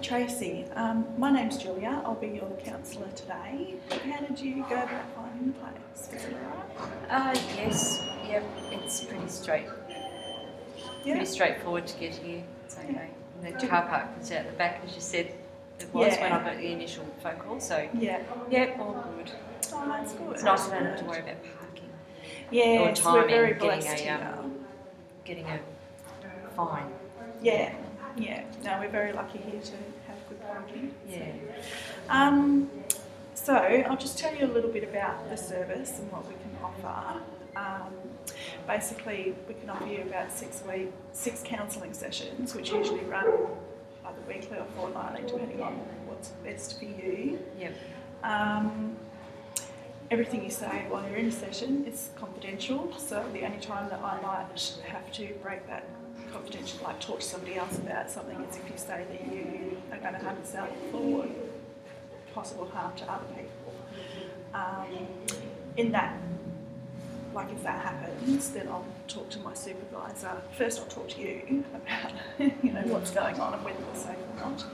Tracy, my name's Julia. I'll be your counsellor today. How did you go about finding the place? Was it alright? Yes, yep, it's pretty straightforward to get here. It's okay. And the car park was out the back, as you said, it was when I got the initial phone call, so yep, all good. Oh, that's good. It's nice to not have to worry about parking. Yes, or timing, we're very blessed getting a fine. Yeah. No, we're very lucky here to have good parking. Yeah. So I'll just tell you a little bit about the service and what we can offer. Basically, we can offer you about 6 counselling sessions, which usually run either weekly or fortnightly, depending on what's best for you. Yep. Everything you say while you're in a session is confidential, so the only time that I might have to break that confidential, like talk to somebody else about something, is if you say that you are going to harm yourself or possible harm to other people. In that, like if that happens, then I'll talk to my supervisor. First I'll talk to you about what's going on and whether we're safe or not.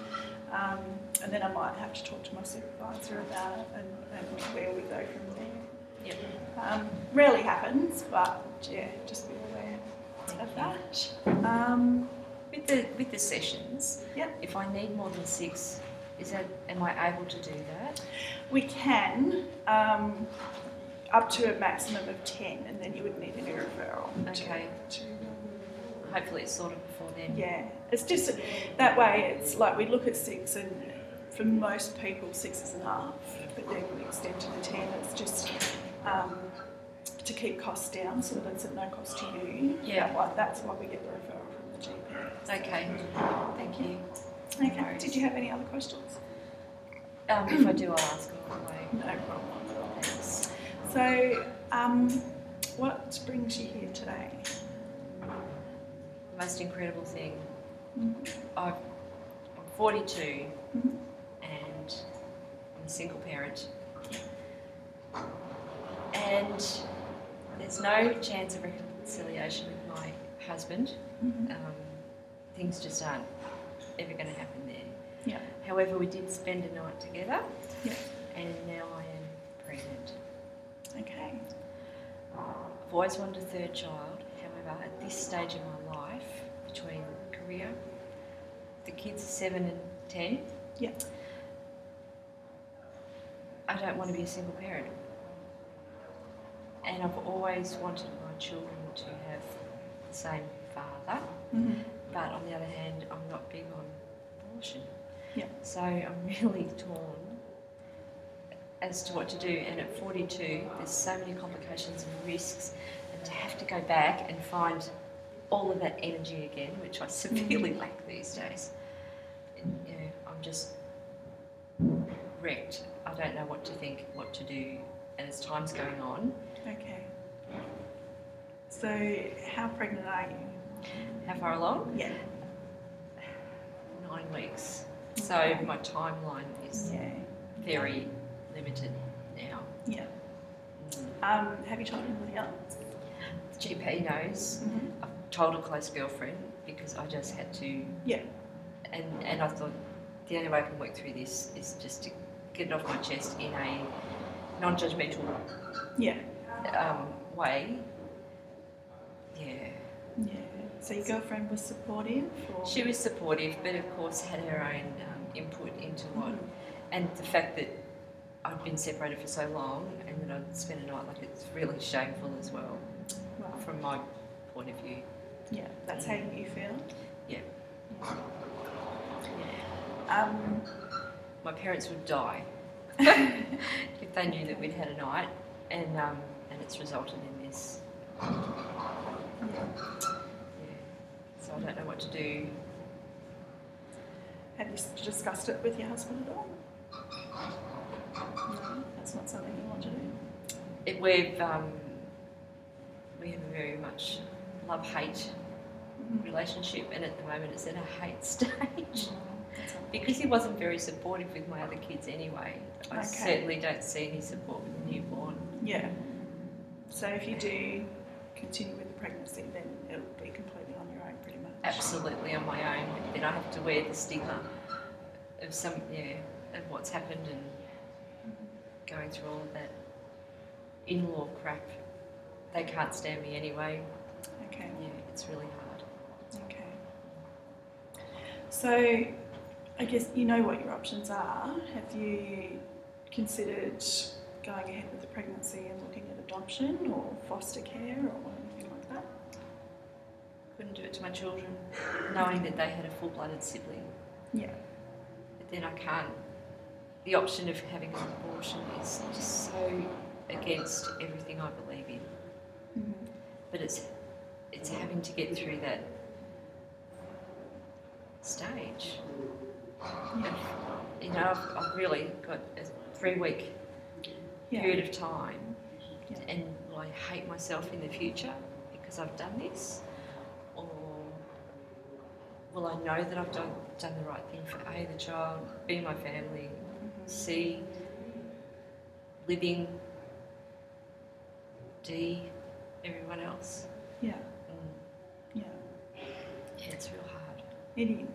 And then I might have to talk to my supervisor about it and where we go from there. Yep. Rarely happens, but yeah, just be aware of that. With the sessions, if I need more than 6, am I able to do that? We can, up to a maximum of 10, and then you would need a new referral. Okay. Hopefully it's sorted before then. Yeah, it's just that way. It's like we look at 6, and for most people 6 is enough, but then we extend to the 10. It's just to keep costs down, so that it's at no cost to you. Yeah. That's why we get the referral from the GP. Okay. Thank you. Okay. Did you have any other questions? If I do, I'll ask along the way. No problem. Thanks. So, what brings you here today? The most incredible thing. I'm 42 and I'm a single parent, and there's no chance of reconciliation with my husband. Things just aren't ever going to happen there. Yeah. However, we did spend a night together, and now I am pregnant. Okay. I've always wanted a 3rd child. However, at this stage of my life, between career, the kids are 7 and 10. Yeah. I don't want to be a single parent. And I've always wanted my children to have the same father. But on the other hand, I'm not big on abortion. Yeah. So I'm really torn as to what to do. And at 42, there's so many complications and risks, and to have to go back and find all of that energy again, which I severely lack these days. I'm just wrecked. I don't know what to think, what to do, and as time's going on. Okay. So, how pregnant are you? How far along? Yeah. 9 weeks. So my timeline is very limited now. Yeah. Have you told anybody else? The GP knows. I've told a close girlfriend because I just had to. Yeah. And I thought the only way I can work through this is just to get it off my chest in a non-judgmental way. Yeah. So your girlfriend was supportive? Or? She was supportive, but of course had her own input into what, and the fact that I'd been separated for so long and that I'd spent a night, like, it's really shameful as well, from my point of view. Yeah, that's how you feel? Yeah. My parents would die if they knew that we'd had a night, and it's resulted in this. So I don't know what to do. Have you discussed it with your husband at all? No, that's not something you want to do. We have a very much love-hate relationship, and at the moment it's at a hate stage. Because he wasn't very supportive with my other kids anyway. I certainly don't see any support with the newborn. Yeah. So if you do continue with the pregnancy, then it'll be completely on your own pretty much. Absolutely on my own. Then I have to wear the stigma of what's happened and going through all of that in-law crap. They can't stand me anyway. Okay. Yeah, it's really hard. Okay. So, I guess you know what your options are. Have you considered going ahead with the pregnancy and looking at adoption or foster care or anything like that? Couldn't do it to my children, knowing that they had a full-blooded sibling. Yeah. But then I can't. The option of having an abortion is just so against everything I believe in. Mm-hmm. But it's having to get through that stage. Yeah. You know, I've really got a 3-week period of time, and will I hate myself in the future because I've done this, or will I know that I've done the right thing for A, the child, B, my family, C, living, D, everyone else. Yeah. Yeah. Yeah, it's real hard. It is.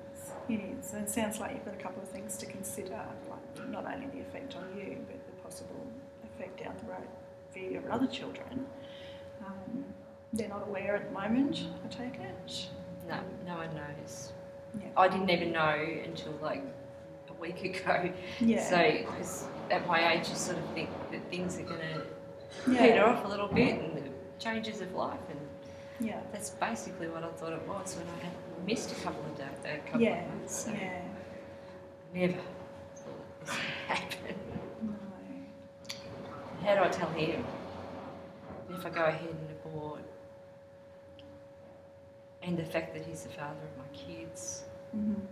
It is. And it sounds like you've got a couple of things to consider, like not only the effect on you, but the possible effect down the road for your other children. They're not aware at the moment, I take it? No one knows. Yeah. I didn't even know until like a week ago. Yeah. So, because at my age you sort of think that things are going to peter off a little bit and the changes of life, and yeah. that's basically what I thought it was when I had missed a couple of months. So Yeah. Never thought this would happen. No. How do I tell him if I go ahead and abort, and the fact that he's the father of my kids? Mm-hmm.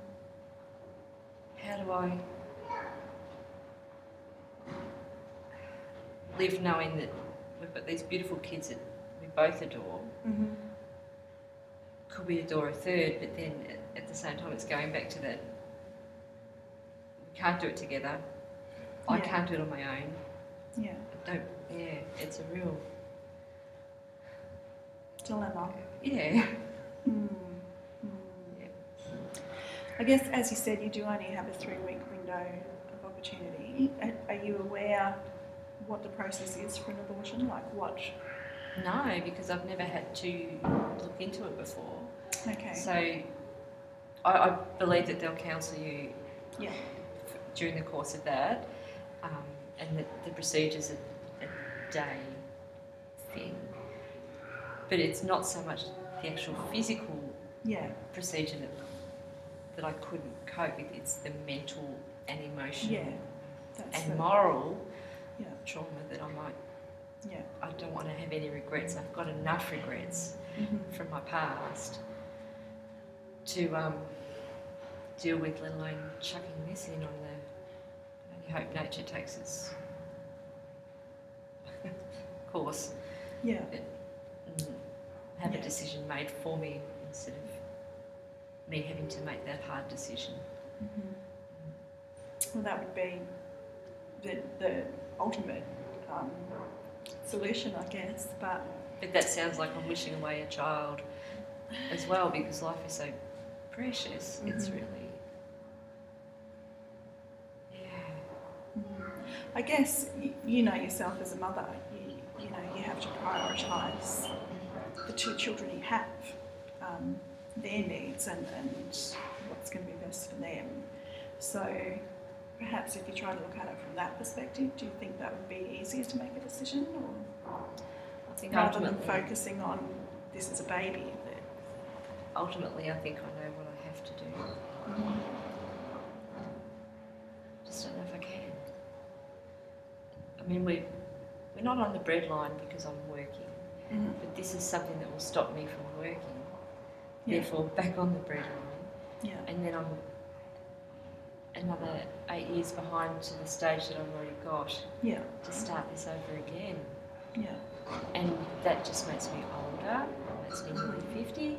How do I live knowing that we've got these beautiful kids that we both adore? Mm-hmm. Could we adore a third, but then at the same time it's going back to that we can't do it together. I can't do it on my own. Yeah. It's a real dilemma. Yeah. Mm. Yeah. I guess, as you said, you do only have a 3-week window of opportunity. Are you aware what the process is for an abortion? Like what? No, because I've never had to look into it before. Okay. So I believe that they'll counsel you during the course of that, and that the procedure's a day thing. But it's not so much the actual physical procedure that I couldn't cope with. It's the mental and emotional and moral trauma that I might. Yeah. I don't want to have any regrets. I've got enough regrets from my past to deal with, let alone chucking this in on the. I hope nature takes its course. Yeah. But, have a decision made for me instead of me having to make that hard decision. Mm-hmm. Well, that would be the ultimate solution, I guess. But that sounds like I'm wishing away a child as well, because life is so precious. It's really, I guess you know yourself as a mother. You know you have to prioritise the 2 children you have, their needs and what's going to be best for them. So perhaps if you try to look at it from that perspective, do you think that would be easier to make a decision, or I think rather than focusing on this as a baby? Ultimately, I think I know what I have to do. Just don't know if I can. I mean, we're not on the breadline because I'm working, but this is something that will stop me from working. Therefore, back on the breadline. Yeah. And then I'm another 8 years behind to the stage that I've already got. Yeah. To start this over again. Yeah. And that just makes me older. Makes me nearly 50.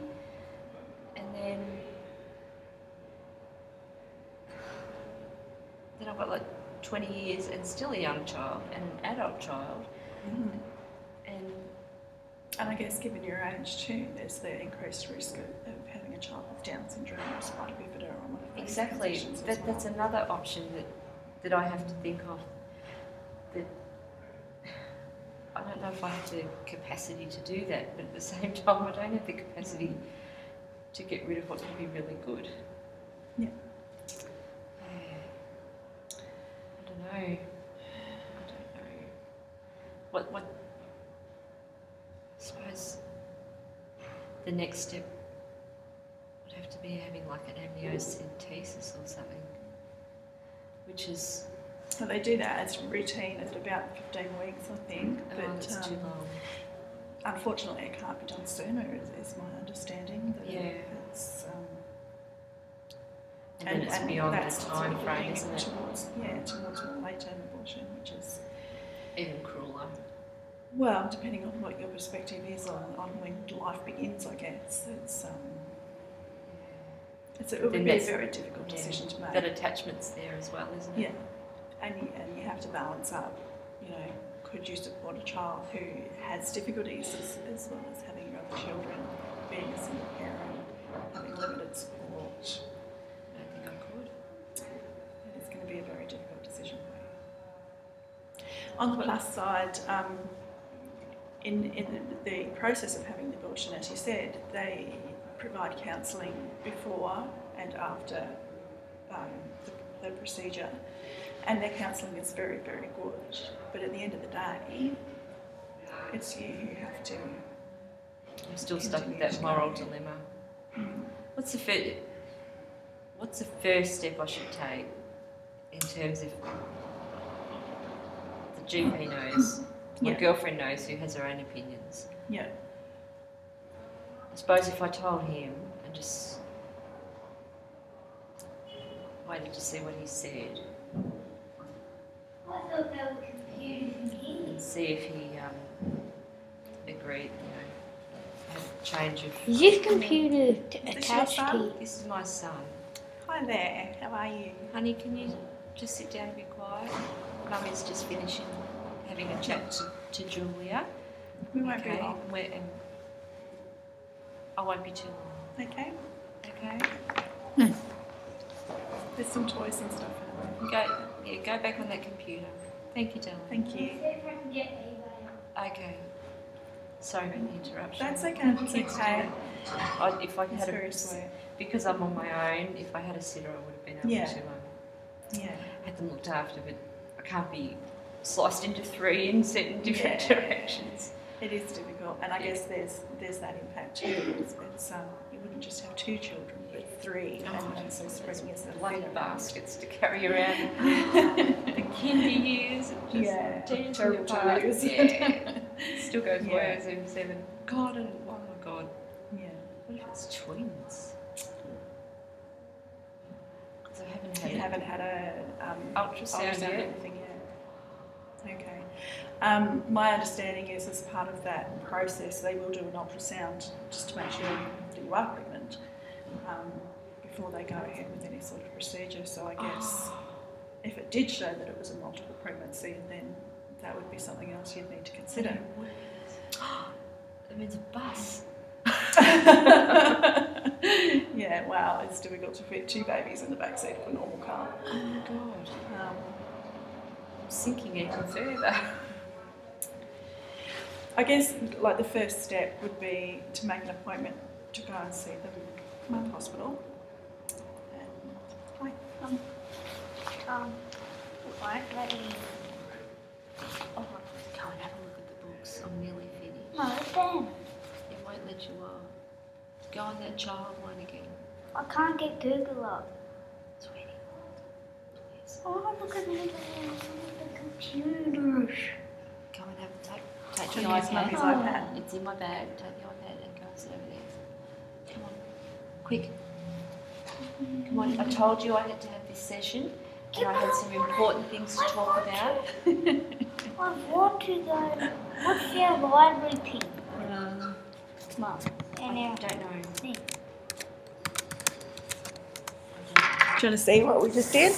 And then I've got like 20 years and still a young child and an adult child. And I guess given your age too, there's the increased risk of having a child with Down syndrome or spina bifida or whatever Exactly. transitions as That's well. another option that I have to think of. That I don't know if I have the capacity to do that, but at the same time, I don't have the capacity to get rid of what could be really good. Yeah. I don't know. What? I suppose the next step would have to be having like an amniocentesis or something, which is. Well, they do that as routine at about 15 weeks, I think. But That's too long. Unfortunately, it can't be done sooner, is my understanding. That Yeah. It's, and it's beyond that's the time frame, isn't it? towards more late-term abortion, which is Even crueler. well, depending on what your perspective is on when life begins, I guess. It would be a very difficult decision to make. That attachment's there as well, isn't it? Yeah, and you have to balance up, could you support a child who has difficulties as well as having your other children, being a single parent, having limited support? I don't think I could. It's going to be a very difficult decision for you. On the plus side, in the process of having the abortion, as you said, they provide counselling before and after the procedure, and their counselling is very, very good. But at the end of the day, it's you who have to. I'm still stuck with that moral dilemma. What's the first step I should take in terms of the GP knows, my girlfriend knows, who has her own opinions. Yeah. I suppose if I told him and just waited to see what he said. I thought they were computers in here. And see if he agreed, have a change of. Is this computer Is this your attached to son? you? This is my son. Hi there. How are you? Honey, can you just sit down and be quiet? Mum is just finishing having a chat to Julia. We won't be long. I won't be too long. Okay. Okay. There's some toys and stuff in Go back on that computer. Thank you, darling. Thank you. See if I can get eBay. Okay. Sorry about the interruption. That's okay. That's okay. If I It's had very sweet. because I'm on my own, if I had a sitter, I would have been able to had them looked after, but I can't be sliced into three and sent in different directions. It is difficult, and I guess there's that impact too. It's you wouldn't just have two children, but three, and so spreading is the Bloody thinner. baskets to carry around the kinder years and just tears me terrible apart. twos. Yeah. Still goes Yeah. worse in 7. God, and oh my God. Yeah. What if it's twins? Because I haven't had You haven't had a ultrasound or yet. anything yet. Okay. My understanding is, as part of that process, they will do an ultrasound just to make sure that you are pregnant before they go ahead with any sort of procedure. So I guess if it did show that it was a multiple pregnancy, then that would be something else you'd need to consider. That means a bus. Yeah, wow, it's difficult to fit two babies in the backseat of a normal car. Oh my God. Um, I'm sinking even further. I guess like the first step would be to make an appointment to go and see them at the hospital. And, hi. Right, let me. Oh, go and have a look at the books. I'm nearly finished. No, then. It won't let you up. Go on that child one again. I can't get Google up. Sweetie. Please. Oh, look at the computers. Go and take the Can you use iPad. Mummy's iPad? It's in my bag. Take the iPad and go and sit over there. Come on. Quick. Come on. I told you I had to have this session. And I had some important things to talk about. I want to go. What's your library pin? Mum. And I our don't know. thing. Do you want to see what we just did?